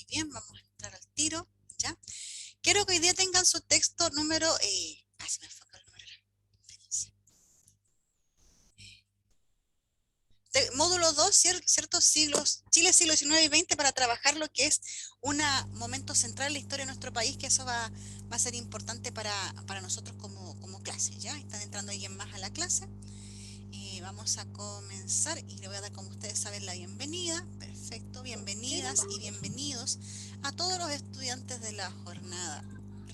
bien, vamos a entrar al tiro, ¿ya? Quiero que hoy día tengan su texto número... se me fue acá el número. Espérense. Módulo 2, ciertos siglos, Chile siglo XIX y XX, para trabajar lo que es un momento central en la historia de nuestro país, que eso va a ser importante para nosotros como clase, ¿ya? Están entrando alguien más a la clase. Vamos a comenzar y le voy a dar, como ustedes saben, la bienvenida. Perfecto, bienvenidas y bienvenidos a todos los estudiantes de la jornada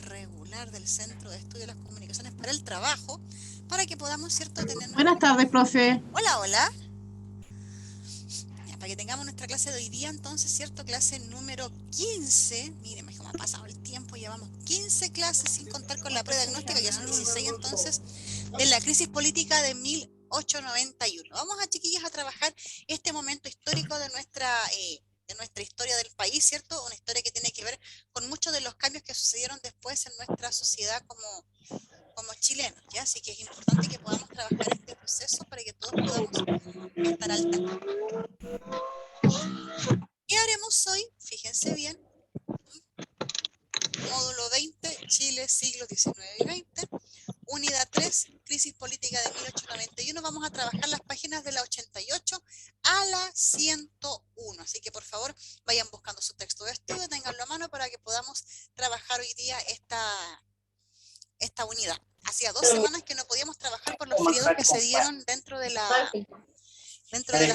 regular del Centro de Estudio de las Comunicaciones para el Trabajo, para que podamos, ¿cierto?, tener... Buenas tardes, profe. Hola, hola. Ya, para que tengamos nuestra clase de hoy día, entonces, ¿cierto? Clase número 15. Miren, cómo ha pasado el tiempo, llevamos 15 clases sin contar con la prueba diagnóstica, ya son 16 entonces, de la crisis política de 1891. Vamos a, chiquillas, a trabajar este momento histórico de nuestra historia del país, ¿cierto? Una historia que tiene que ver con muchos de los cambios que sucedieron después en nuestra sociedad como chilenos, ¿ya? Así que es importante que podamos trabajar este proceso para que todos podamos estar al tanto. ¿Qué haremos hoy? Fíjense bien. Módulo 20, Chile, siglos XIX y XX. Unidad 3, crisis política de 1891. Vamos a trabajar las páginas de la 88 a la 101. Así que, por favor, vayan buscando su texto de estudio, ténganlo a mano para que podamos trabajar hoy día esta unidad. Hacía 2 semanas que no podíamos trabajar por los feriados que se dieron dentro de la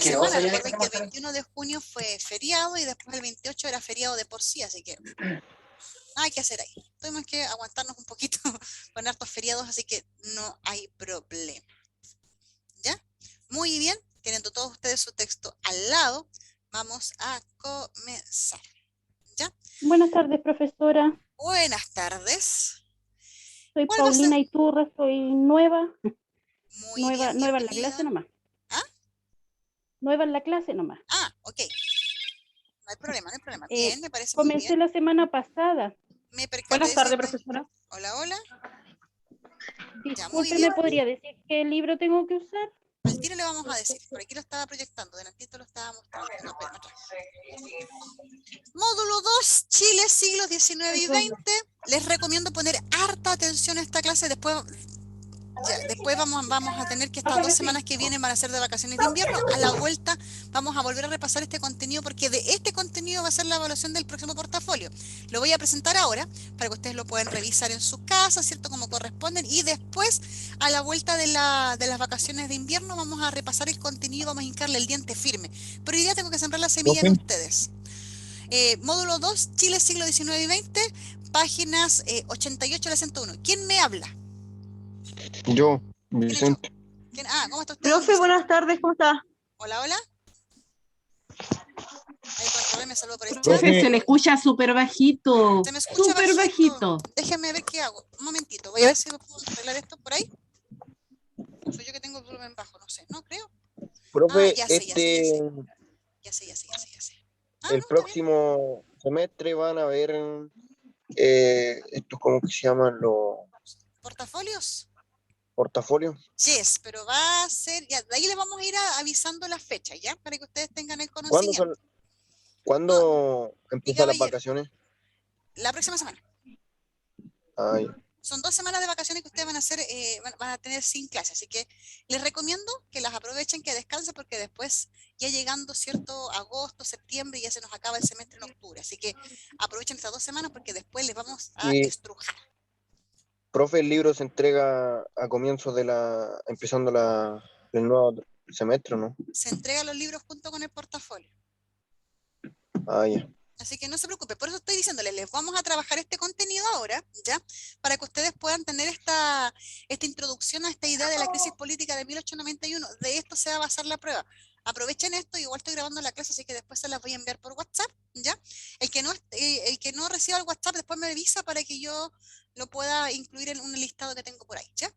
semana. Recuerden que el 21 de junio fue feriado y después el 28 era feriado de por sí, así que nada hay que hacer ahí. Tuvimos que aguantarnos un poquito con hartos feriados, así que no hay problema. ¿Ya? Muy bien, teniendo todos ustedes su texto al lado, vamos a comenzar. ¿Ya? Buenas tardes, profesora. Buenas tardes. Soy ¿Cuál va a ser? Paulina Iturra, soy nueva. Muy nueva bien, en la clase bienvenida. nomás. ¿Ah? Nueva en la clase nomás. Ah, ok. No hay problema, no hay problema. Bien, me parece muy Comencé bien. la semana pasada. Me percaté Buenas de tardes, ese... profesora. Hola, hola. Ya, muy Disculpe, bien. ¿me podría decir qué libro tengo que usar? Al tiro le vamos a decir. Por aquí lo estaba proyectando, delantito lo estaba mostrando. No, espérame atrás. Módulo 2, Chile, siglos XIX y XX. Les recomiendo poner harta atención a esta clase. Después vamos a tener que estas 2 semanas que vienen van a ser de vacaciones de invierno. A la vuelta vamos a volver a repasar este contenido, porque de este contenido va a ser la evaluación del próximo portafolio. Lo voy a presentar ahora para que ustedes lo puedan revisar en sus casas, ¿cierto? Como corresponden. Y después, a la vuelta de las vacaciones de invierno, vamos a repasar el contenido y vamos a hincarle el diente firme. Pero hoy día tengo que sembrar la semilla en ustedes. Módulo 2, Chile, siglo XIX y XX, páginas 88 a la 101. ¿Quién me habla? Yo, ¿Quién es yo? Vicente. ¿Cómo está usted, don Profe, Vicente? buenas tardes, ¿cómo está? Hola, hola. Ahí con Rubén me saluda por el chat. Profe, se le escucha súper bajito. ¿Se me escucha Súper bajito. Déjenme ver qué hago. Un momentito. Voy a ver si me puedo arreglar esto por ahí. Soy yo que tengo el volumen bajo, no sé. No creo. Profe, Ya sé. Ya sé. el No, está bien. próximo semestre van a ver estos, ¿cómo que se llaman? Los ¿Portafolios? portafolios. Yes, pero va a ser, ya, de ahí les vamos a ir avisando la fecha, ¿ya? Para que ustedes tengan el ¿Cuándo son, conocimiento. No, cuándo mi empiezan las caballero, vacaciones? la próxima semana. Ay, Son 2 semanas de vacaciones que ustedes van a tener sin clase, así que les recomiendo que las aprovechen, que descansen, porque después, ya llegando, ¿cierto?, agosto, septiembre, ya se nos acaba el semestre en octubre, así que aprovechen estas 2 semanas porque después les vamos a y estrujar. profe, el libro se entrega a comienzos empezando el nuevo semestre, ¿no? Se entregan los libros junto con el portafolio. Ah, ya. Así que no se preocupe, por eso estoy diciéndoles, les vamos a trabajar este contenido ahora, ¿ya? Para que ustedes puedan tener esta introducción a esta idea de la crisis política de 1891. De esto se va a basar la prueba. Aprovechen esto, igual estoy grabando la clase, así que después se las voy a enviar por WhatsApp, ¿ya? El que no reciba el WhatsApp después me avisa para que yo lo pueda incluir en un listado que tengo por ahí, ¿ya?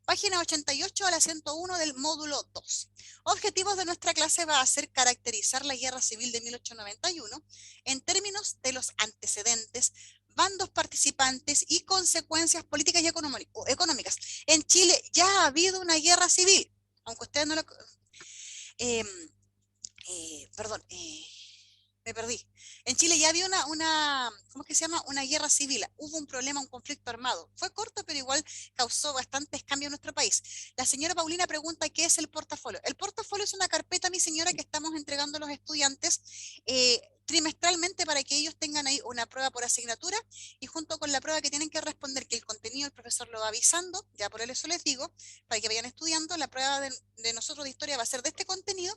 Página 88 a la 101 del módulo 2. Objetivos de nuestra clase va a ser caracterizar la guerra civil de 1891 en términos de los antecedentes, bandos participantes y consecuencias políticas y económicas. En Chile ya ha habido una guerra civil, aunque ustedes no lo... Me perdí. En Chile ya había ¿cómo es que se llama? Una guerra civil. Hubo un problema, un conflicto armado. Fue corto, pero igual causó bastantes cambios en nuestro país. La señora Paulina pregunta qué es el portafolio. El portafolio es una carpeta, mi señora, que estamos entregando a los estudiantes trimestralmente para que ellos tengan ahí una prueba por asignatura y junto con la prueba que tienen que responder, que el contenido el profesor lo va avisando, ya por eso les digo, para que vayan estudiando, la prueba de nosotros de historia va a ser de este contenido,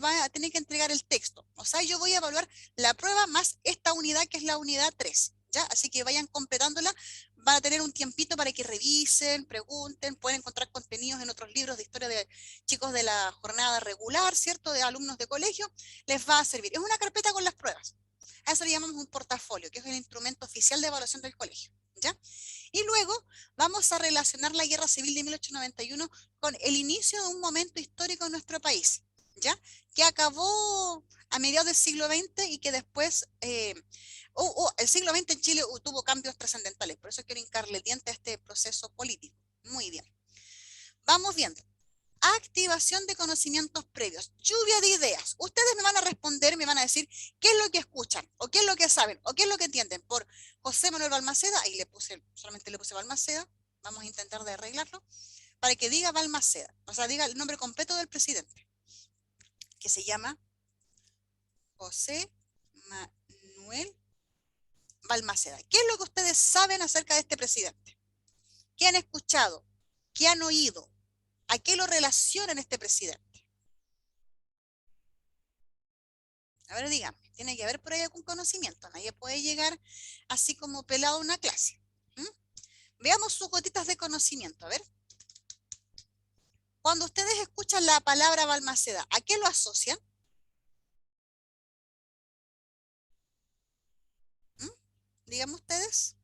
va a tener que entregar el texto. O sea, yo voy a evaluar la prueba más esta unidad que es la unidad 3, ¿ya? Así que vayan completándola, van a tener un tiempito para que revisen, pregunten, pueden encontrar contenidos en otros libros de historia de chicos de la jornada regular, ¿cierto? De alumnos de colegio, les va a servir. Es una carpeta con las pruebas. A eso le llamamos un portafolio, que es el instrumento oficial de evaluación del colegio, ¿ya? Y luego vamos a relacionar la Guerra Civil de 1891 con el inicio de un momento histórico en nuestro país, ¿ya? Que acabó a mediados del siglo XX y que después, el siglo XX en Chile tuvo cambios trascendentales, por eso quiero hincarle diente a este proceso político. Muy bien. Vamos viendo. Activación de conocimientos previos, lluvia de ideas. Ustedes me van a responder, me van a decir qué es lo que escuchan, o qué es lo que saben, o qué es lo que entienden. Por José Manuel Balmaceda, ahí solamente le puse Balmaceda, vamos a intentar de arreglarlo, para que diga Balmaceda, o sea, diga el nombre completo del presidente, que se llama José Manuel Balmaceda. ¿Qué es lo que ustedes saben acerca de este presidente? ¿Qué han escuchado? ¿Qué han oído? ¿A qué lo relacionan este presidente? A ver, díganme, tiene que haber por ahí algún conocimiento. Nadie puede llegar así como pelado a una clase. Veamos sus gotitas de conocimiento. A ver. Cuando ustedes escuchan la palabra Balmaceda, ¿a qué lo asocian? Díganme ustedes.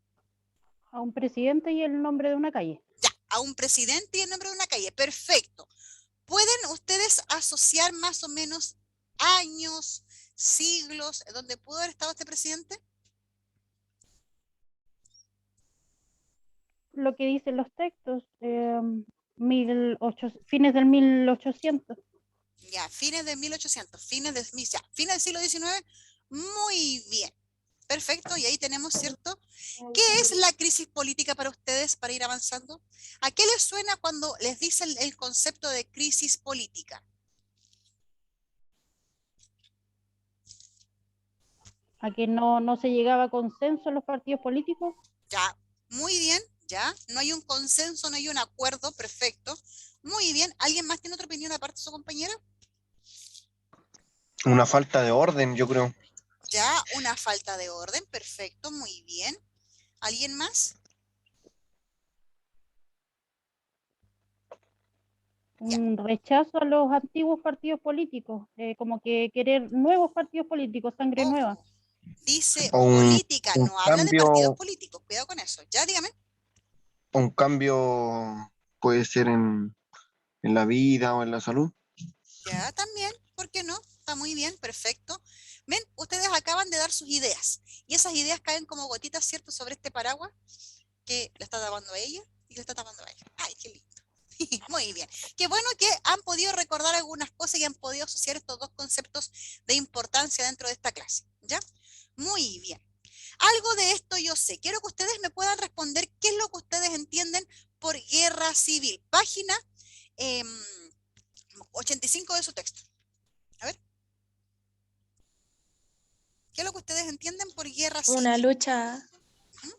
A un presidente y el nombre de una calle. Ya, a un presidente y el nombre de una calle. Perfecto. ¿Pueden ustedes asociar más o menos años, siglos, donde pudo haber estado este presidente? Lo que dicen los textos, fines del 1800. Ya, fines de 1800, fines del siglo XIX. Muy bien. Perfecto, y ahí tenemos, ¿cierto? ¿Qué es la crisis política para ustedes para ir avanzando? ¿A qué les suena cuando les dicen el concepto de crisis política? A que no se llegaba a consenso en los partidos políticos. Ya, muy bien, ya. No hay un consenso, no hay un acuerdo, perfecto. Muy bien. ¿Alguien más tiene otra opinión aparte de su compañera? Una falta de orden, yo creo. Ya, una falta de orden, perfecto, muy bien. ¿Alguien más? Ya. Un rechazo a los antiguos partidos políticos, como que querer nuevos partidos políticos, sangre nueva. Ojo, dice O un política, no habla de partidos cambio, políticos, cuidado con eso. Ya, dígame. un cambio puede ser en la vida o en la salud. Ya, también, ¿por qué no? Está muy bien, perfecto. Ven, ustedes acaban de dar sus ideas y esas ideas caen como gotitas, ¿cierto?, sobre este paraguas que le está tapando a ella y le está tapando a ella. Ay, qué lindo. Muy bien. Qué bueno que han podido recordar algunas cosas y han podido asociar estos dos conceptos de importancia dentro de esta clase. ¿Ya? Muy bien. Algo de esto yo sé. Quiero que ustedes me puedan responder qué es lo que ustedes entienden por guerra civil. Página 85 de su texto. A ver. ¿Qué es lo que ustedes entienden por guerra civil?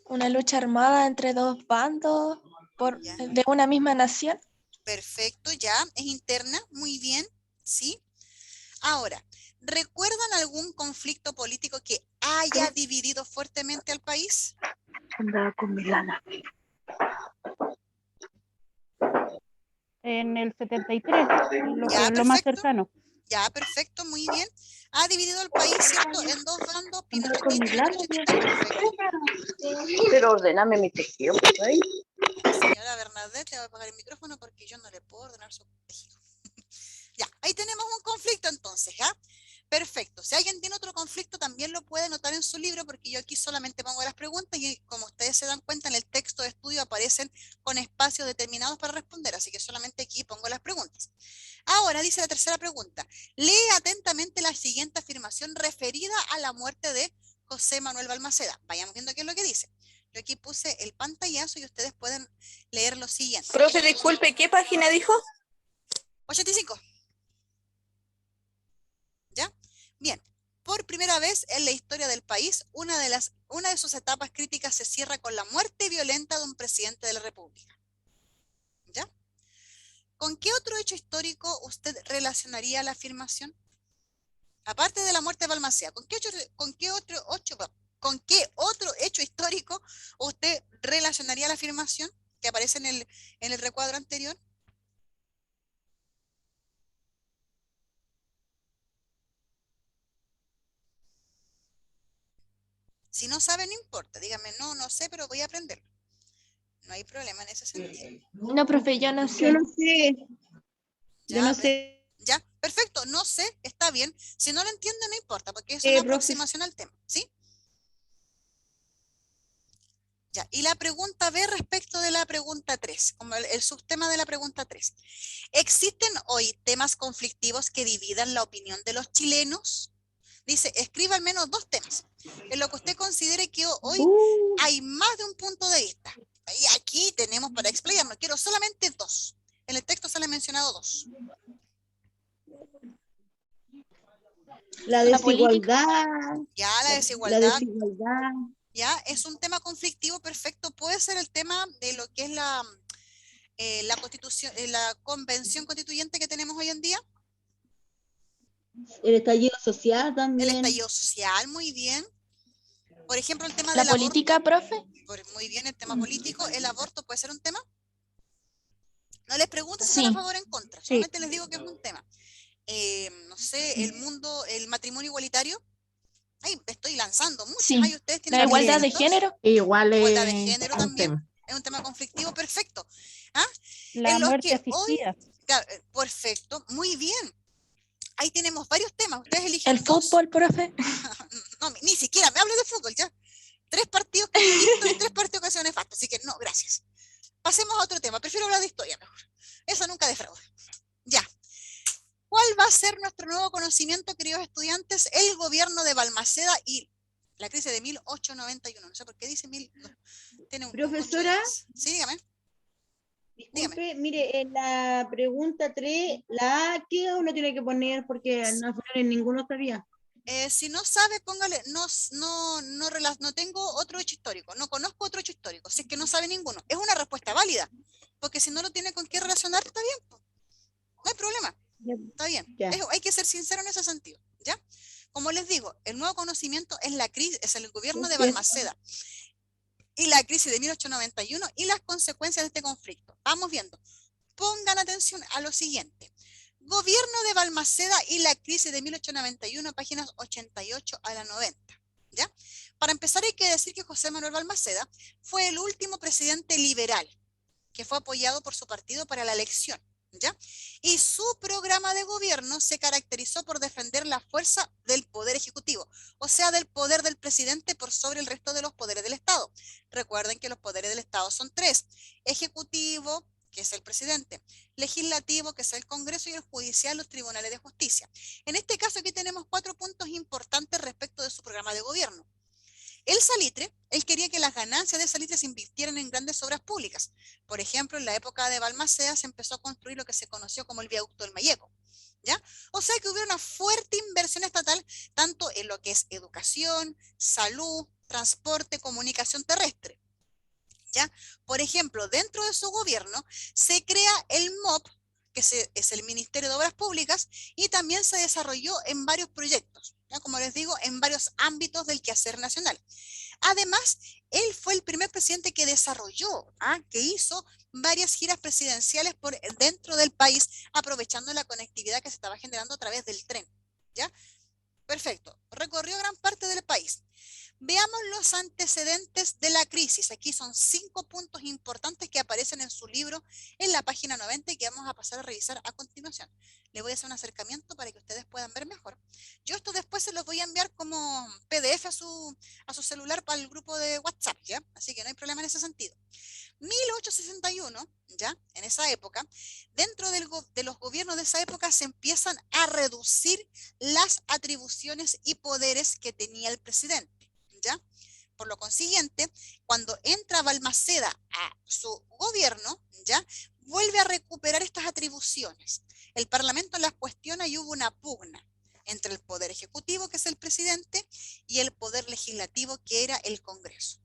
Una lucha armada entre dos bandos Ya. de una misma nación. Perfecto, ya. Es interna. Muy bien. ¿Sí? Ahora, ¿recuerdan algún conflicto político que haya dividido fuertemente al país? Andaba con Milana. En el 73, Ya, lo más perfecto. cercano. Ya, perfecto, muy bien. Ha dividido el país, ¿cierto?, en dos bandos, Andaba con Pinochet y Milana. perfecto. Pero ordéname mi tejido, pues, ahí. Señora Bernadette, le voy a apagar el micrófono porque yo no le puedo ordenar su tejido. Ya, ahí tenemos un conflicto entonces, ¿ya? Perfecto. Si alguien tiene otro conflicto, también lo puede anotar en su libro porque yo aquí solamente pongo las preguntas y como ustedes se dan cuenta en el texto texto de estudio aparecen con espacios determinados para responder, así que solamente aquí pongo las preguntas. Ahora dice la tercera pregunta. Lee atentamente la siguiente afirmación referida a la muerte de José Manuel Balmaceda. Vayamos viendo qué es lo que dice. Yo aquí puse el pantallazo y ustedes pueden leer lo siguiente. Profe, disculpe, ¿qué página dijo? 85. ¿Ya? Bien. Por primera vez en la historia del país, una de sus etapas críticas se cierra con la muerte violenta de un presidente de la República. ¿Ya? ¿Con qué otro hecho histórico usted relacionaría la afirmación? Aparte de la muerte de Balmaceda, ¿con qué otro hecho histórico usted relacionaría la afirmación que aparece en el recuadro anterior? Si no sabe, no importa. Dígame, no sé, pero voy a aprenderlo. No hay problema en ese sentido. No, profe, yo no sé. Yo no sé. Yo Ya, no sé. ya, perfecto, no sé, está bien. Si no lo entiendo, no importa, porque es una Profe. aproximación al tema, ¿sí? Ya, y la pregunta B respecto de la pregunta 3, como el subtema de la pregunta 3. ¿Existen hoy temas conflictivos que dividan la opinión de los chilenos? Dice, escriba al menos 2 temas, en lo que usted considere que hoy hay más de un punto de vista. Y aquí tenemos para explayarnos, quiero solamente 2. En el texto sale mencionado 2. La La política. desigualdad. Ya, la La desigualdad. desigualdad. Ya, es un tema conflictivo, perfecto. Puede ser el tema de lo que es la constitución, la convención constituyente que tenemos hoy en día. El estallido social El también. estallido social, muy bien. Por ejemplo, el tema La del política, profe. aborto. Muy bien, el tema político. ¿El aborto puede ser un tema? No les pregunto si Sí. están a favor o en contra. Sí. Solamente les digo que es un tema. No sé, el matrimonio igualitario. Ay, estoy lanzando muchos. Sí. Ay, ustedes tienen La igualdad de argumentos. género. Igual Igualdad de es género un también. tema. Es un tema conflictivo, perfecto. ¿Ah? La En los muerte que hoy, asistida. claro, perfecto, muy bien. Ahí tenemos varios temas. Ustedes eligen El 2. fútbol, profe. No, ni siquiera me hable de fútbol ya. 3 partidos que yo he visto y 3 partidos que han sido nefastos. Así que no, gracias. Pasemos a otro tema. Prefiero hablar de historia mejor. Eso nunca defrauda. Ya. ¿Cuál va a ser nuestro nuevo conocimiento, queridos estudiantes? El gobierno de Balmaceda y la crisis de 1891. No sé por qué dice 1000. Tiene un Profesora. Sí, dígame. Disculpe, mire, en la pregunta 3, la A, ¿qué uno tiene que poner? Porque no en ninguno sabía. Si no sabe, póngale, no tengo otro hecho histórico, no conozco otro hecho histórico, si es que no sabe ninguno. Es una respuesta válida, porque si no lo tiene con qué relacionar, está bien, po. No hay problema, está bien. Ya. Hay que ser sincero en ese sentido, ¿ya? Como les digo, el nuevo conocimiento es la crisis, es el gobierno de Balmaceda y la crisis de 1891 y las consecuencias de este conflicto. Vamos viendo. Pongan atención a lo siguiente. Gobierno de Balmaceda y la crisis de 1891, páginas 88 a la 90. ¿Ya? Para empezar hay que decir que José Manuel Balmaceda fue el último presidente liberal que fue apoyado por su partido para la elección. ¿Ya? Y su programa de gobierno se caracterizó por defender la fuerza del poder ejecutivo, o sea, del poder del presidente por sobre el resto de los poderes del Estado. Recuerden que los poderes del Estado son 3: ejecutivo, que es el presidente; legislativo, que es el Congreso; y el judicial, los tribunales de justicia. En este caso aquí tenemos 4 puntos importantes respecto de su programa de gobierno. El salitre, él quería que las ganancias de salitre se invirtieran en grandes obras públicas. Por ejemplo, en la época de Balmaceda se empezó a construir lo que se conoció como el viaducto del Mayeco, ¿ya? O sea que hubiera una fuerte inversión estatal, tanto en lo que es educación, salud, transporte, comunicación terrestre, ¿ya? Por ejemplo, dentro de su gobierno se crea el MOP, que es el Ministerio de Obras Públicas, y también se desarrolló en varios proyectos, ¿ya? Como les digo, en varios ámbitos del quehacer nacional. Además, él fue el primer presidente que desarrolló, que hizo varias giras presidenciales por dentro del país, aprovechando la conectividad que se estaba generando a través del tren, ¿ya? Perfecto, recorrió gran parte del país. Veamos los antecedentes de la crisis. Aquí son 5 puntos importantes que aparecen en su libro en la página 90 y que vamos a pasar a revisar a continuación. Le voy a hacer un acercamiento para que ustedes puedan ver mejor. Yo esto después se los voy a enviar como PDF a su celular para el grupo de WhatsApp, ¿ya? Así que no hay problema en ese sentido. 1861, ¿ya? En esa época, dentro de los gobiernos de esa época se empiezan a reducir las atribuciones y poderes que tenía el presidente, ¿ya? Por lo consiguiente, cuando entra Balmaceda a su gobierno, ¿ya? Vuelve a recuperar estas atribuciones. El Parlamento las cuestiona y hubo una pugna entre el Poder Ejecutivo, que es el presidente, y el Poder Legislativo, que era el Congreso.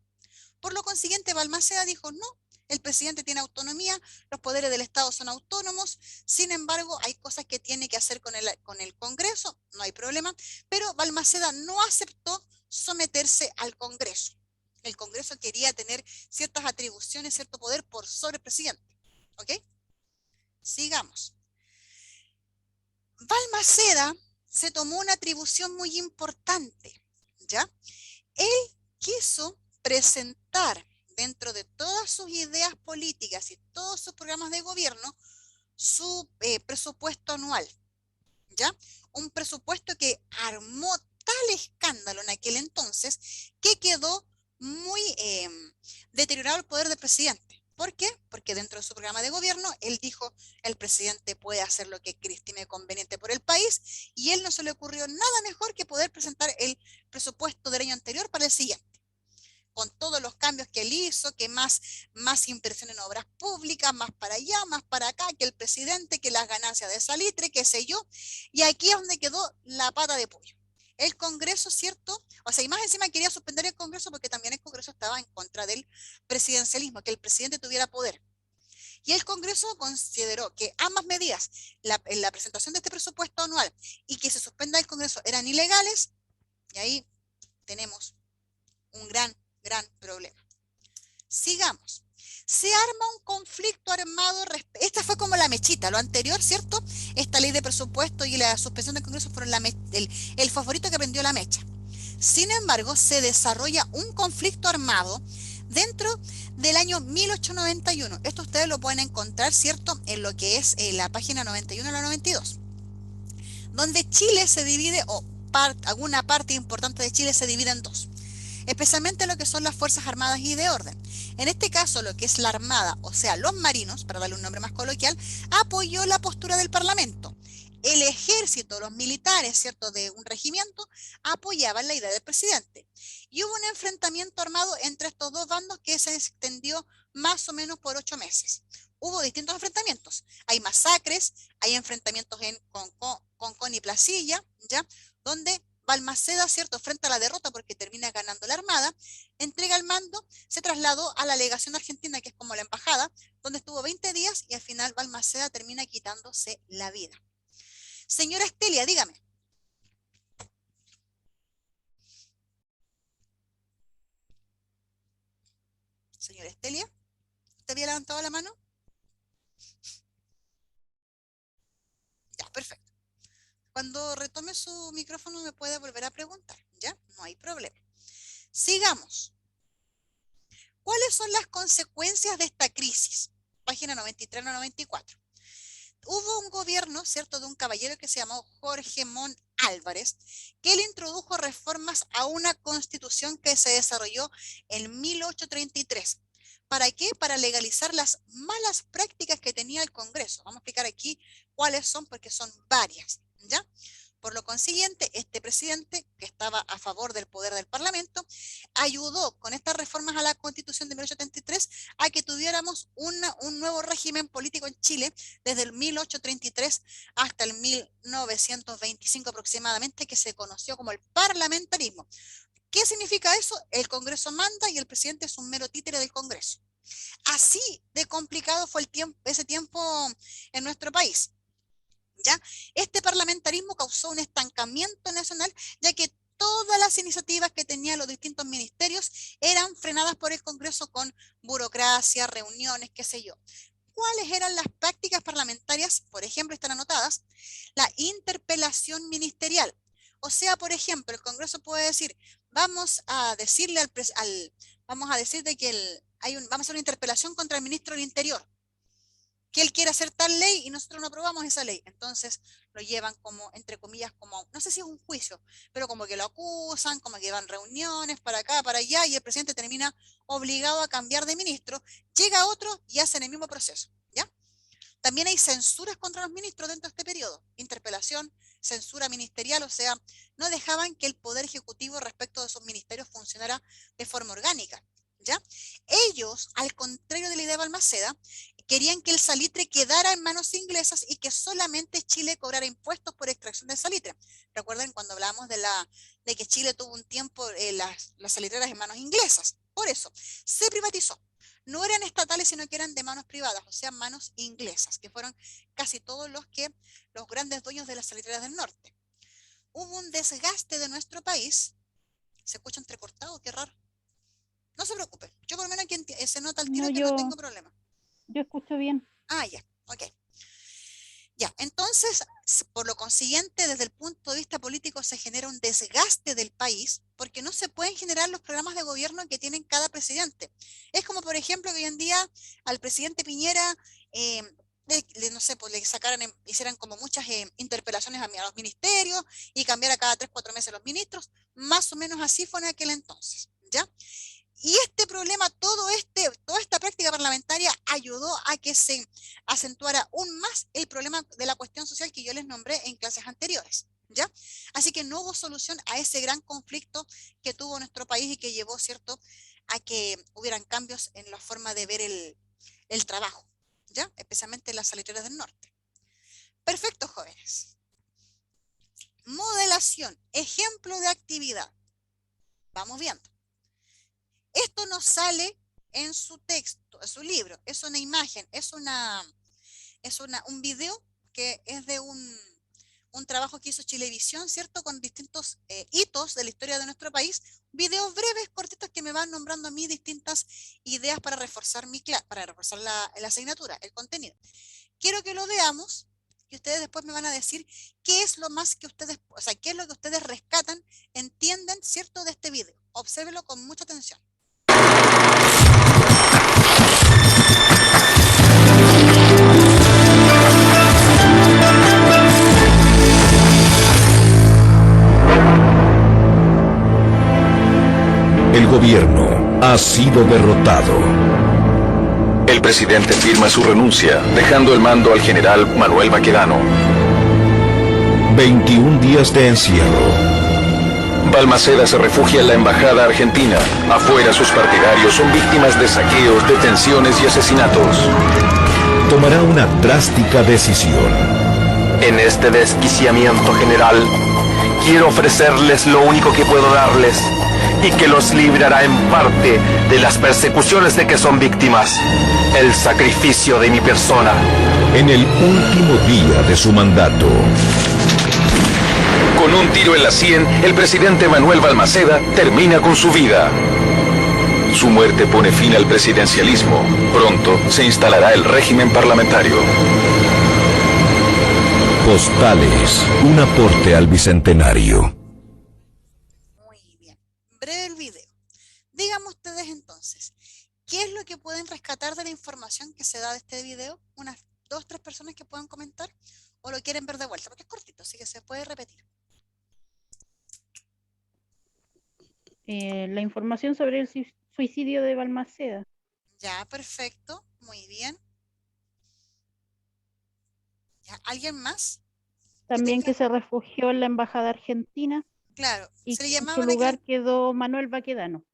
Por lo consiguiente, Balmaceda dijo, no, el presidente tiene autonomía, los poderes del Estado son autónomos, sin embargo, hay cosas que tiene que hacer con el Congreso, no hay problema, pero Balmaceda no aceptó someterse al Congreso. El Congreso quería tener ciertas atribuciones, cierto poder por sobre el presidente. ¿Ok? Sigamos. Balmaceda se tomó una atribución muy importante, ¿ya? Él quiso presentar dentro de todas sus ideas políticas y todos sus programas de gobierno su presupuesto anual, ¿ya? Un presupuesto que armó tal escándalo en aquel entonces que quedó muy deteriorado el poder del presidente. ¿Por qué? Porque dentro de su programa de gobierno, él dijo, el presidente puede hacer lo que estime conveniente por el país, y él no se le ocurrió nada mejor que poder presentar el presupuesto del año anterior para el siguiente, con todos los cambios que él hizo, que más inversión en obras públicas, más para allá, más para acá, que el presidente, que las ganancias de salitre, qué sé yo, y aquí es donde quedó la pata de pollo. El Congreso, ¿cierto? O sea, y más encima quería suspender el Congreso porque también el Congreso estaba en contra del presidencialismo, que el presidente tuviera poder. Y el Congreso consideró que ambas medidas, la presentación de este presupuesto anual y que se suspenda el Congreso, eran ilegales, y ahí tenemos un gran problema. Sigamos. Se arma un conflicto armado. Esta fue como la mechita, lo anterior, ¿cierto? Esta ley de presupuesto y la suspensión del Congreso fueron el favorito que prendió la mecha. Sin embargo, se desarrolla un conflicto armado dentro del año 1891. Esto ustedes lo pueden encontrar, ¿cierto? En lo que es la página 91 a la 92. Donde Chile se divide, o alguna parte importante de Chile se divide en dos. Especialmente lo que son las Fuerzas Armadas y de Orden. En este caso, lo que es la Armada, o sea, los marinos, para darle un nombre más coloquial, apoyó la postura del Parlamento. El ejército, los militares, ¿cierto?, de un regimiento, apoyaban la idea del presidente. Y hubo un enfrentamiento armado entre estos dos bandos que se extendió más o menos por 8 meses. Hubo distintos enfrentamientos. Hay masacres, hay enfrentamientos en Concón y Placilla, ¿ya?, donde Balmaceda, ¿cierto?, frente a la derrota porque termina ganando la Armada, entrega el mando, se trasladó a la legación argentina, que es como la embajada, donde estuvo 20 días y al final Balmaceda termina quitándose la vida. Señora Estelia, dígame. Señora Estelia, ¿usted había levantado la mano? Ya, perfecto. Cuando retome su micrófono me puede volver a preguntar, ¿ya? No hay problema. Sigamos. ¿Cuáles son las consecuencias de esta crisis? Página 93 a 94. Hubo un gobierno, ¿cierto?, de un caballero que se llamó Jorge Montt Álvarez, que él introdujo reformas a una constitución que se desarrolló en 1833. ¿Para qué? Para legalizar las malas prácticas que tenía el Congreso. Vamos a explicar aquí cuáles son, porque son varias, ¿ya? Por lo consiguiente, este presidente, que estaba a favor del poder del Parlamento, ayudó con estas reformas a la Constitución de 1833 a que tuviéramos un nuevo régimen político en Chile desde el 1833 hasta el 1925 aproximadamente, que se conoció como el parlamentarismo. ¿Qué significa eso? El Congreso manda y el presidente es un mero títere del Congreso. Así de complicado fue ese tiempo en nuestro país. ¿Ya? Este parlamentarismo causó un estancamiento nacional, ya que todas las iniciativas que tenían los distintos ministerios eran frenadas por el Congreso con burocracia, reuniones, qué sé yo. ¿Cuáles eran las prácticas parlamentarias? Por ejemplo, están anotadas: la interpelación ministerial, O sea, por ejemplo, el Congreso puede decir, vamos a decirle vamos a decir de que vamos a hacer una interpelación contra el ministro del Interior, que él quiere hacer tal ley y nosotros no aprobamos esa ley. Entonces lo llevan como, entre comillas, como, no sé si es un juicio, pero como que lo acusan, como que van reuniones para acá, para allá, y el presidente termina obligado a cambiar de ministro, llega otro y hacen el mismo proceso, ¿ya? También hay censuras contra los ministros dentro de este periodo, interpelación, censura ministerial, o sea, no dejaban que el Poder Ejecutivo respecto de sus ministerios funcionara de forma orgánica, ¿ya? Ellos, al contrario de la idea de Balmaceda, querían que el salitre quedara en manos inglesas y que solamente Chile cobrara impuestos por extracción de salitre. Recuerden cuando hablábamos de que Chile tuvo un tiempo las salitreras en manos inglesas. Por eso, se privatizó. No eran estatales, sino que eran de manos privadas, o sea, manos inglesas, que fueron casi todos los grandes dueños de las salitreras del norte. Hubo un desgaste de nuestro país. ¿Se escucha entrecortado? Qué raro. No se preocupe. Yo por lo menos aquí se nota el tiro No, que no tengo problema. Yo escucho bien. Ah, ya, ok. Ya, entonces, por lo consiguiente, desde el punto de vista político se genera un desgaste del país porque no se pueden generar los programas de gobierno que tienen cada presidente. Es como, por ejemplo, que hoy en día al presidente Piñera, no sé, pues le hicieran como muchas interpelaciones a los ministerios y cambiara cada 3 o 4 meses los ministros. Más o menos así fue en aquel entonces, ¿ya? Y este problema, toda esta práctica parlamentaria ayudó a que se acentuara aún más el problema de la cuestión social que yo les nombré en clases anteriores, ¿ya? Así que no hubo solución a ese gran conflicto que tuvo nuestro país y que llevó, ¿cierto?, a que hubieran cambios en la forma de ver el trabajo, ¿ya? Especialmente en las salitreras del norte. Perfecto, jóvenes. Modelación, ejemplo de actividad. Vamos viendo. Esto no sale en su texto, en su libro, es una imagen, es un video que es de un trabajo que hizo Chilevisión, ¿cierto? Con distintos hitos de la historia de nuestro país, videos breves, cortitos que me van nombrando a mí distintas ideas para reforzar la asignatura, el contenido. Quiero que lo veamos y ustedes después me van a decir qué es lo más que ustedes, o sea, qué es lo que ustedes rescatan, entienden, ¿cierto?, de este video. Obsérvenlo con mucha atención. El gobierno ha sido derrotado. El presidente firma su renuncia, dejando el mando al general Manuel Baquedano. 21 días de encierro. Balmaceda se refugia en la embajada argentina. Afuera sus partidarios son víctimas de saqueos, detenciones y asesinatos. Tomará una drástica decisión. En este desquiciamiento general, quiero ofrecerles lo único que puedo darles y que los librará en parte de las persecuciones de que son víctimas. El sacrificio de mi persona. En el último día de su mandato. Con un tiro en la sien, el presidente Manuel Balmaceda termina con su vida. Su muerte pone fin al presidencialismo. Pronto se instalará el régimen parlamentario. Postales, un aporte al bicentenario. Muy bien. Breve el video. Díganme ustedes entonces, ¿qué es lo que pueden rescatar de la información que se da de este video? Unas 2 o 3 personas que puedan comentar, o lo quieren ver de vuelta, porque es cortito, así que se puede repetir. La información sobre el suicidio de Balmaceda. Ya, perfecto, muy bien. ¿Ya? ¿Alguien más? También que tenga- se refugió en la embajada argentina Claro, y se le que en llamaba su lugar quedó Manuel Baquedano.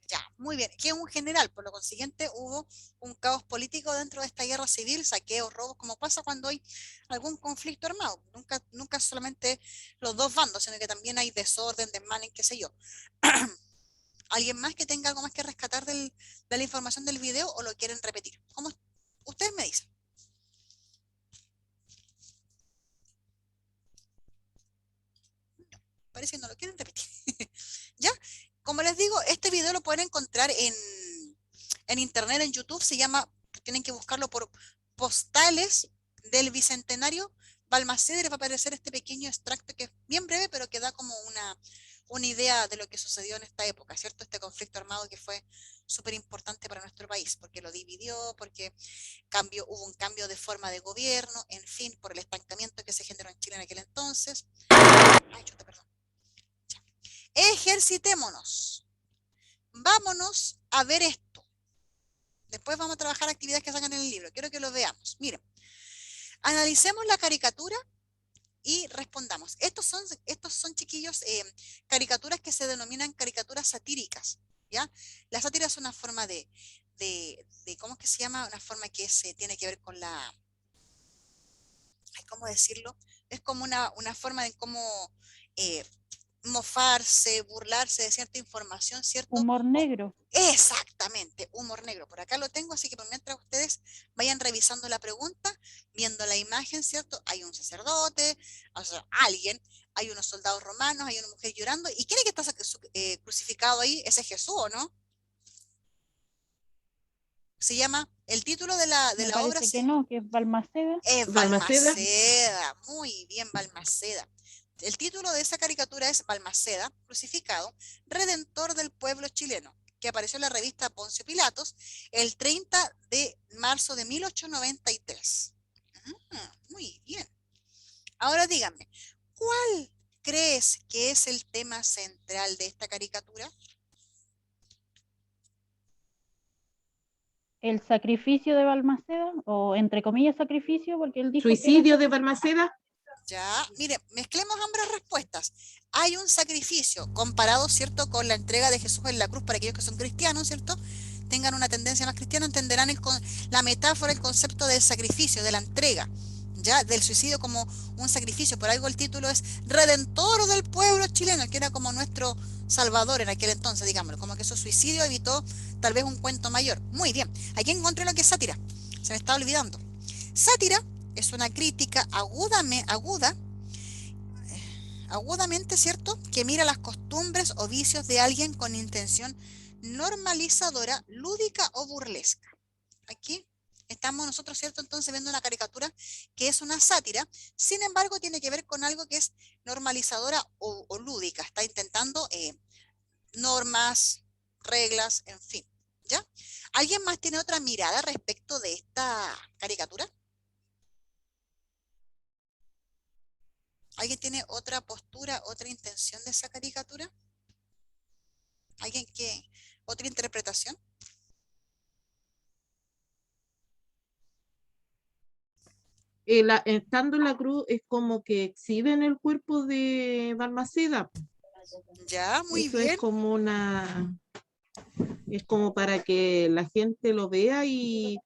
Ya, muy bien, que es un general, por lo consiguiente hubo un caos político dentro de esta guerra civil, saqueos, robos, como pasa cuando hay algún conflicto armado. Nunca solamente los dos bandos, sino que también hay desorden, desmanes, qué sé yo. ¿Alguien más que tenga algo más que rescatar de la información del video o lo quieren repetir? ¿Cómo? Ustedes me dicen. No, parece que no lo quieren repetir. ¿Ya? Como les digo, este video lo pueden encontrar en internet, en YouTube, se llama, tienen que buscarlo por Postales del Bicentenario Balmaceda, les va a aparecer este pequeño extracto que es bien breve, pero que da como una idea de lo que sucedió en esta época, ¿cierto? Este conflicto armado que fue súper importante para nuestro país, porque lo dividió, porque hubo un cambio de forma de gobierno, en fin, por el estancamiento que se generó en Chile en aquel entonces. Ay, chuta, perdón. Ya. Ejercitémonos. Vámonos a ver esto. Después vamos a trabajar actividades que salgan en el libro. Quiero que lo veamos. Miren, analicemos la caricatura y respondamos. Estos son chiquillos, caricaturas que se denominan caricaturas satíricas, ¿ya? La sátira es una forma de ¿cómo es que se llama? Una forma que tiene que ver con la, ¿cómo decirlo? Es como una forma de cómo mofarse, burlarse de cierta información, ¿cierto? Humor negro. Exactamente, humor negro. Por acá lo tengo, así que por mientras ustedes vayan revisando la pregunta, viendo la imagen, ¿cierto? Hay un sacerdote, o sea, alguien, hay unos soldados romanos, hay una mujer llorando. ¿Y quién es que está crucificado ahí? Ese es Jesús, ¿o no? Se llama, el título de la Me obra parece que no, que es Balmaceda. es Balmaceda. Balmaceda. Muy bien, Balmaceda. El título de esa caricatura es Balmaceda, crucificado, redentor del pueblo chileno, que apareció en la revista Poncio Pilatos el 30 de marzo de 1893. Muy bien. Ahora díganme, ¿cuál crees que es el tema central de esta caricatura? El sacrificio de Balmaceda, o entre comillas sacrificio, porque él dijo que era Suicidio de sacrificio. Balmaceda. Ya, mire, mezclemos ambas respuestas. Hay un sacrificio comparado, ¿cierto?, con la entrega de Jesús en la cruz para aquellos que son cristianos, ¿cierto? Tengan una tendencia más cristiana, entenderán la metáfora, el concepto del sacrificio, de la entrega, ya, del suicidio como un sacrificio. Por algo el título es Redentor del pueblo chileno, que era como nuestro salvador en aquel entonces, digámoslo, como que su suicidio evitó tal vez un cuento mayor. Muy bien, aquí encontré lo que es sátira, se me estaba olvidando. Sátira es una crítica agudamente, ¿cierto?, que mira las costumbres o vicios de alguien con intención normalizadora, lúdica o burlesca. Aquí estamos nosotros, ¿cierto?, entonces viendo una caricatura que es una sátira, sin embargo tiene que ver con algo que es normalizadora o lúdica, está intentando normas, reglas, en fin, ¿ya? ¿Alguien más tiene otra mirada respecto de esta caricatura? ¿Alguien tiene otra postura, otra intención de esa caricatura? ¿Otra interpretación? Estando en la cruz es como que exhiben el cuerpo de Balmaceda. Ya, muy Eso bien. es como para que la gente lo vea y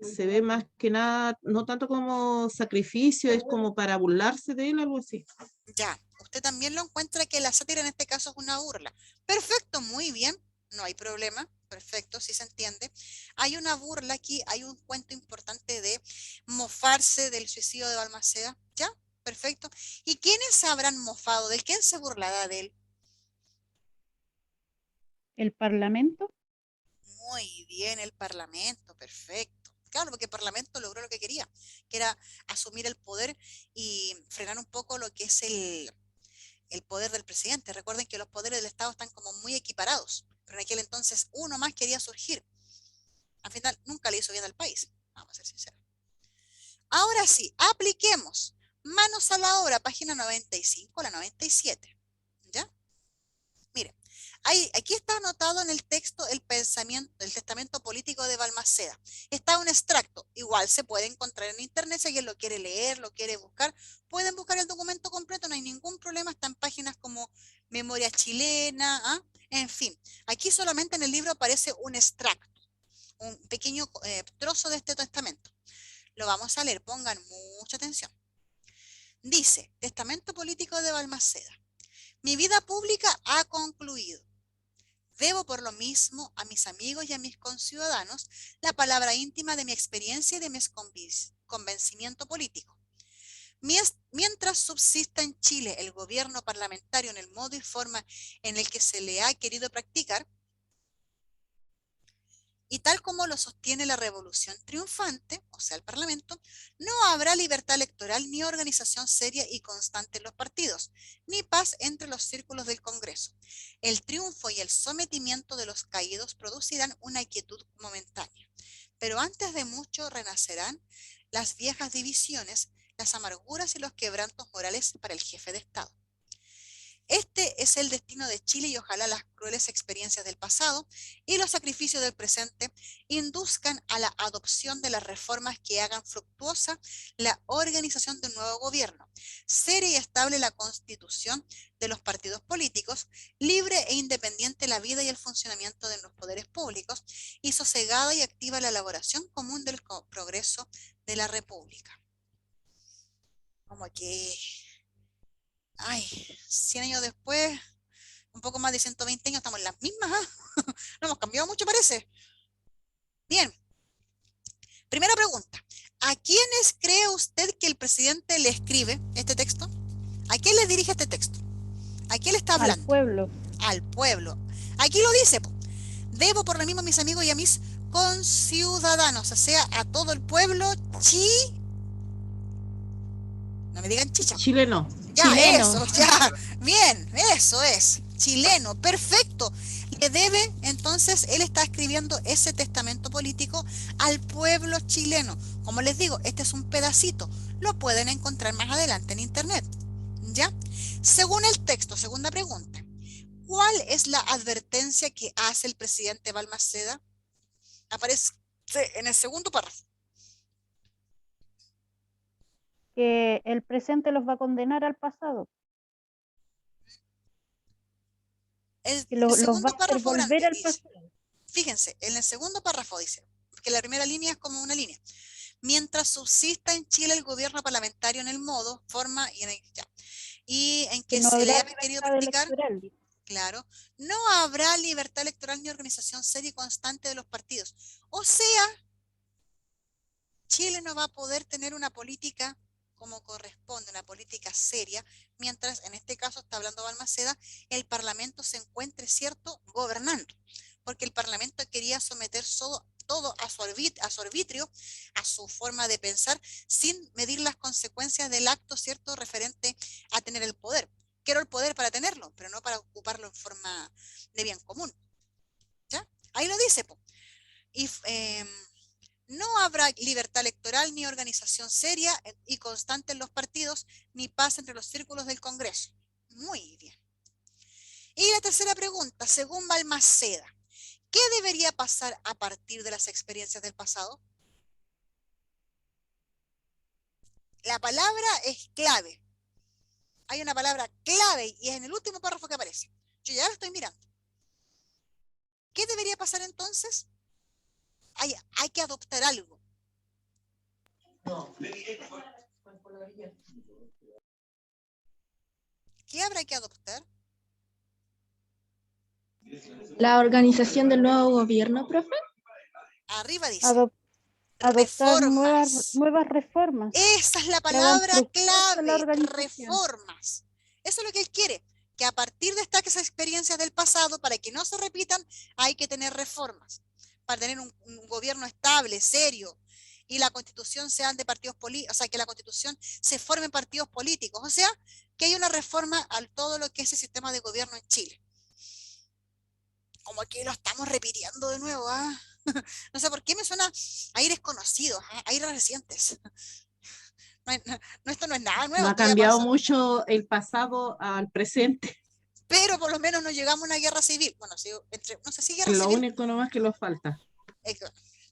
se ve más que nada, no tanto como sacrificio, es como para burlarse de él, algo así. Ya, usted también lo encuentra que la sátira en este caso es una burla. Perfecto, muy bien, no hay problema, perfecto, sí se entiende. Hay una burla aquí, hay un cuento importante de mofarse del suicidio de Balmaceda, ¿ya? Perfecto. ¿Y quiénes se habrán mofado de él? ¿Quién se burlará de él? El Parlamento. Muy bien, el Parlamento, perfecto. Claro, porque el Parlamento logró lo que quería, que era asumir el poder y frenar un poco lo que es el poder del presidente. Recuerden que los poderes del Estado están como muy equiparados, pero en aquel entonces uno más quería surgir. Al final nunca le hizo bien al país, vamos a ser sinceros. Ahora sí, apliquemos. Manos a la obra, página 95 a la 97. ¿Ya? Mire, aquí está anotado en el texto el testamento político de Balmaceda. Está un extracto, igual se puede encontrar en internet, si alguien lo quiere leer, lo quiere buscar, pueden buscar el documento completo, no hay ningún problema, está en páginas como Memoria Chilena, ¿ah? En fin, aquí solamente en el libro aparece un extracto, un pequeño trozo de este testamento. Lo vamos a leer, pongan mucha atención. Dice, testamento político de Balmaceda. Mi vida pública ha concluido. Debo por lo mismo a mis amigos y a mis conciudadanos la palabra íntima de mi experiencia y de mi convencimiento político. Mientras subsista en Chile el gobierno parlamentario en el modo y forma en el que se le ha querido practicar, Y tal como lo sostiene la revolución triunfante, o sea, el Parlamento, no habrá libertad electoral ni organización seria y constante en los partidos, ni paz entre los círculos del Congreso. El triunfo y el sometimiento de los caídos producirán una quietud momentánea, pero antes de mucho renacerán las viejas divisiones, las amarguras y los quebrantos morales para el jefe de Estado. Este es el destino de Chile y ojalá las crueles experiencias del pasado y los sacrificios del presente induzcan a la adopción de las reformas que hagan fructuosa la organización de un nuevo gobierno, seria y estable la constitución de los partidos políticos, libre e independiente la vida y el funcionamiento de los poderes públicos y sosegada y activa la elaboración común del progreso de la República. Como que... Ay, 100 años después, un poco más de 120 años, estamos en las mismas, ¿ah? No hemos cambiado mucho, parece. Bien. Primera pregunta. ¿A quiénes cree usted que el presidente le escribe este texto? ¿A quién le dirige este texto? ¿A quién le está hablando? Al pueblo. Al pueblo. Aquí lo dice, po. Debo por lo mismo a mis amigos y a mis conciudadanos, o sea, a todo el pueblo no me digan chicha. Chileno. Ya, Chileno. eso, ya. Bien, eso es. Chileno, perfecto. Le debe, entonces, él está escribiendo ese testamento político al pueblo chileno. Como les digo, este es un pedacito. Lo pueden encontrar más adelante en internet. ¿Ya? Según el texto, segunda pregunta. ¿Cuál es la advertencia que hace el presidente Balmaceda? Aparece en el segundo párrafo. Que el presente los va a condenar al pasado. El Que los va segundo a hacer párrafo volver grande al dice, pasado. fíjense, en el segundo párrafo dice, que la primera línea es como una línea. Mientras subsista en Chile el gobierno parlamentario en el modo, forma y en que Que no se le habrá ha querido libertad practicar, electoral, dice. claro, no habrá libertad electoral ni organización seria y constante de los partidos. O sea, Chile no va a poder tener una política como corresponde, una política seria, mientras en este caso está hablando Balmaceda, el Parlamento se encuentre, ¿cierto?, gobernando, porque el Parlamento quería someter todo a su arbitrio, a su forma de pensar, sin medir las consecuencias del acto, ¿cierto?, referente a tener el poder. Quiero el poder para tenerlo, pero no para ocuparlo en forma de bien común. ¿Ya? Ahí lo dice, po. Y no habrá libertad electoral ni organización seria y constante en los partidos, ni paz entre los círculos del Congreso. Muy bien. Y la tercera pregunta, según Balmaceda, ¿qué debería pasar a partir de las experiencias del pasado? La palabra es clave. Hay una palabra clave y es en el último párrafo que aparece. Yo ya lo estoy mirando. ¿Qué debería pasar entonces? Hay que adoptar algo. ¿Qué habrá que adoptar? La organización del nuevo gobierno, profe. Arriba dice. Adoptar Reformas. nuevas reformas. Esa es la Que hagan palabra fructuosa la clave. organización. Reformas. Eso es lo que él quiere. Que a partir de estas experiencias del pasado, para que no se repitan, hay que tener reformas. Para tener un gobierno estable, serio, y la constitución sean de partidos políticos, o sea, que la constitución se forme en partidos políticos, o sea, que hay una reforma a todo lo que es el sistema de gobierno en Chile. Como que lo estamos repitiendo de nuevo, ¿ah? No sé por qué me suena a aires conocidos, a aires recientes. Esto no es nada nuevo. No ha esto ya cambiado pasó. mucho el pasado al presente. Pero por lo menos no llegamos a una guerra civil. Bueno, sí, no sé si guerra Es lo civil. único nomás que nos falta.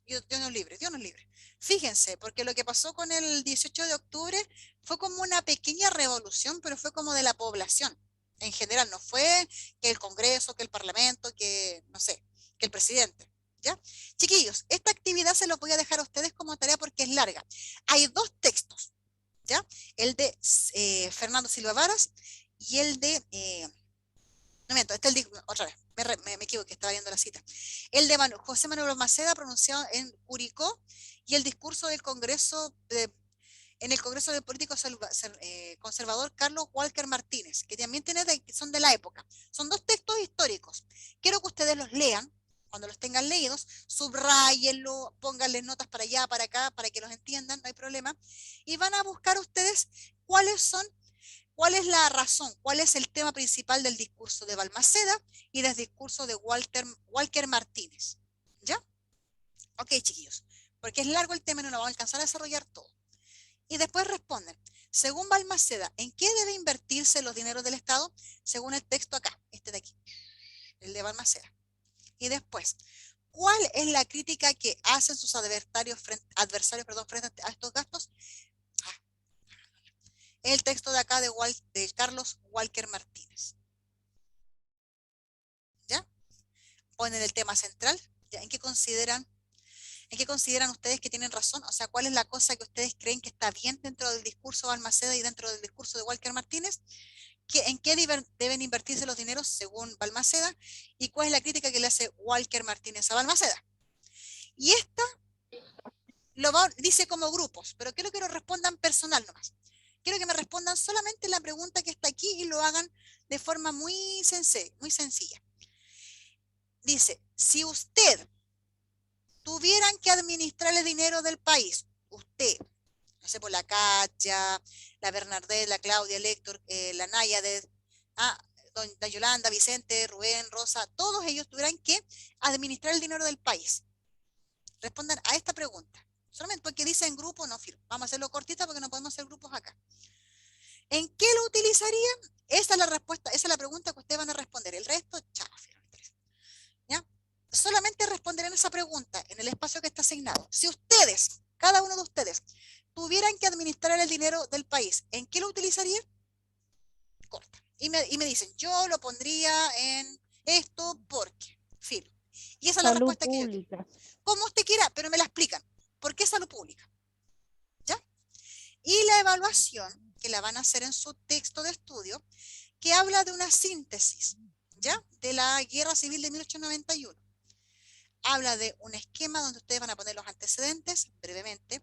Dios nos libre, Dios nos libre. Fíjense, porque lo que pasó con el 18 de octubre fue como una pequeña revolución, pero fue como de la población. En general, no fue que el Congreso, que el Parlamento, que, no sé, que el presidente. ¿Ya? Chiquillos, esta actividad se los voy a dejar a ustedes como tarea porque es larga. Hay dos textos, ¿ya? El de Fernando Silva Varas y el de... no miento, este es el de... Otra vez, me equivoqué, estaba viendo la cita. El de José Manuel Balmaceda, pronunciado en Curicó, y el discurso del Congreso en el Congreso del Político Conservador Carlos Walker Martínez, que también son de la época. Son dos textos históricos. Quiero que ustedes los lean cuando los tengan leídos, subrayenlo, pónganle notas para allá, para acá, para que los entiendan, no hay problema. Y van a buscar ustedes cuál es la razón, cuál es el tema principal del discurso de Balmaceda y del discurso de Walker Martínez. ¿Ya? Ok, chiquillos, porque es largo el tema y no lo vamos a alcanzar a desarrollar todo. Y después responden, según Balmaceda, ¿en qué debe invertirse los dineros del Estado? Según el texto acá, este de aquí, el de Balmaceda. Y después, ¿cuál es la crítica que hacen sus adversarios frente a estos gastos? El texto de acá de Carlos Walker Martínez. ¿Ya? Ponen el tema central. ¿Ya? ¿En qué consideran ustedes que tienen razón? O sea, ¿cuál es la cosa que ustedes creen que está bien dentro del discurso de Balmaceda y dentro del discurso de Walker Martínez? ¿En qué deben invertirse los dineros según Balmaceda? ¿Y cuál es la crítica que le hace Walker Martínez a Balmaceda? Y esta dice como grupos, pero quiero que lo respondan personal nomás. Quiero que me respondan solamente la pregunta que está aquí y lo hagan de forma muy sencilla. Dice, si usted tuvieran que administrar el dinero del país, usted, no sé, por la Katia, la Bernadette, la Claudia, el Héctor, la Naya, doña Yolanda, Vicente, Rubén, Rosa, todos ellos tuvieran que administrar el dinero del país. Respondan a esta pregunta. Solamente porque dice en grupo, no, vamos a hacerlo cortita porque no podemos hacer grupos acá. ¿En qué lo utilizarían? Esa es la respuesta, esa es la pregunta que ustedes van a responder. El resto, chao, no interesa. ¿Ya? Solamente responderán esa pregunta en el espacio que está asignado. Si ustedes, cada uno de ustedes, tuvieran que administrar el dinero del país, ¿en qué lo utilizarían? Corta. Y me dicen, yo lo pondría en esto porque, filo. Y esa es la Salud respuesta que yo pública. quiero. Como usted quiera, pero me la explican. ¿Por qué salud pública? ¿Ya? Y la evaluación, que la van a hacer en su texto de estudio, que habla de una síntesis, ¿ya? De la Guerra Civil de 1891. Habla de un esquema donde ustedes van a poner los antecedentes, brevemente.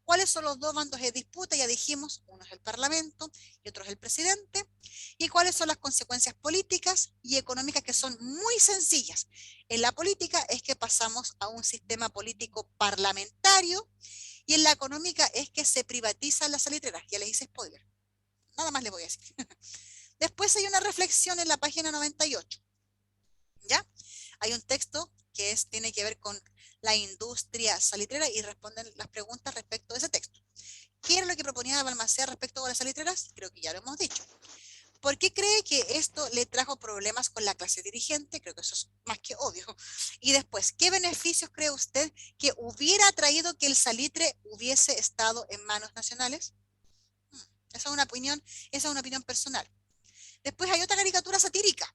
¿Cuáles son los dos bandos de disputa? Ya dijimos, uno es el Parlamento y otro es el presidente. ¿Y cuáles son las consecuencias políticas y económicas que son muy sencillas? En la política es que pasamos a un sistema político parlamentario y en la económica es que se privatizan las salitreras. Ya les hice spoiler. Nada más les voy a decir. Después hay una reflexión en la página 98. ¿Ya? Hay un texto que tiene que ver con la industria salitrera y responden las preguntas respecto a ese texto. ¿Qué era lo que proponía Balmaceda respecto a las salitreras? Creo que ya lo hemos dicho. ¿Por qué cree que esto le trajo problemas con la clase dirigente? Creo que eso es más que obvio. Y después, ¿qué beneficios cree usted que hubiera traído que el salitre hubiese estado en manos nacionales? Esa es una opinión personal. Después hay otra caricatura satírica.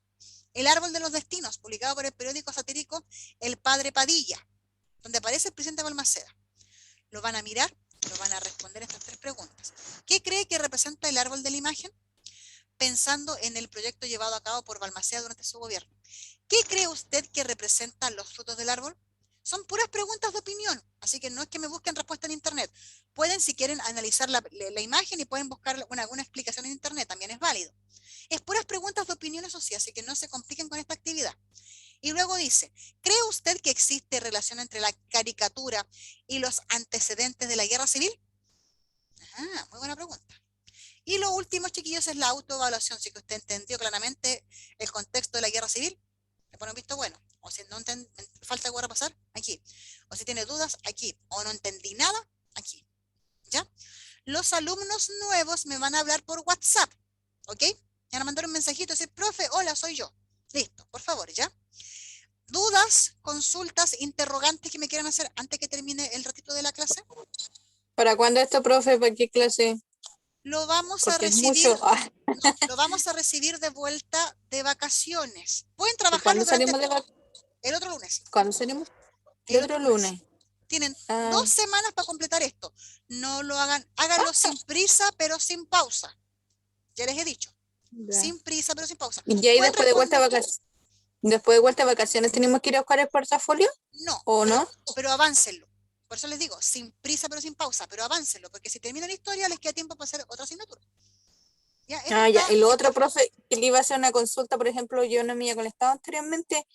El árbol de los destinos, publicado por el periódico satírico El Padre Padilla, donde aparece el presidente Balmaceda. Lo van a mirar, lo van a responder estas tres preguntas. ¿Qué cree que representa el árbol de la imagen? Pensando en el proyecto llevado a cabo por Balmaceda durante su gobierno. ¿Qué cree usted que representan los frutos del árbol? Son puras preguntas de opinión, así que no es que me busquen respuesta en internet. Pueden, si quieren, analizar la imagen y pueden buscar alguna explicación en internet, también es válido. Es puras preguntas de opinión, eso sí, así que no se compliquen con esta actividad. Y luego dice, ¿cree usted que existe relación entre la caricatura y los antecedentes de la guerra civil? Muy buena pregunta. Y lo último, chiquillos, es la autoevaluación. Si que usted entendió claramente el contexto de la guerra civil, le pone un visto bueno. O si no falta algo para pasar, aquí. O si tiene dudas, aquí. O no entendí nada, aquí. ¿Ya? Los alumnos nuevos me van a hablar por WhatsApp. ¿Ok? Ya van a mandar un mensajito, decir, profe, hola, soy yo. Listo, por favor, ¿ya? ¿Dudas, consultas, interrogantes que me quieran hacer antes que termine el ratito de la clase? ¿Para cuándo esto, profe? ¿Para qué clase? Lo vamos a Porque es recibir, mucho. no, lo vamos a recibir de vuelta de vacaciones. Pueden ¿Y trabajarlo cuándo salimos durante de vacaciones? el otro lunes. ¿Cuándo salimos? El El otro lunes. Tienen Ah, 2 semanas para completar esto. No lo hagan, háganlo sin prisa, pero sin pausa. Ya les he dicho. ya. Sin prisa, pero sin pausa. ¿Y ahí ¿Pueden después de vuelta a responder? vacaciones? Después de vuelta a vacaciones tenemos que ir a buscar el portafolio No, o no? pero aváncenlo. Por eso les digo, sin prisa, pero sin pausa, pero aváncenlo, porque si terminan la historia les queda tiempo para hacer otra asignatura. ¿Ya? Esto Ah, ya. está- Y lo otro, profe, que le iba a hacer una consulta, por ejemplo, yo no me había conectado anteriormente.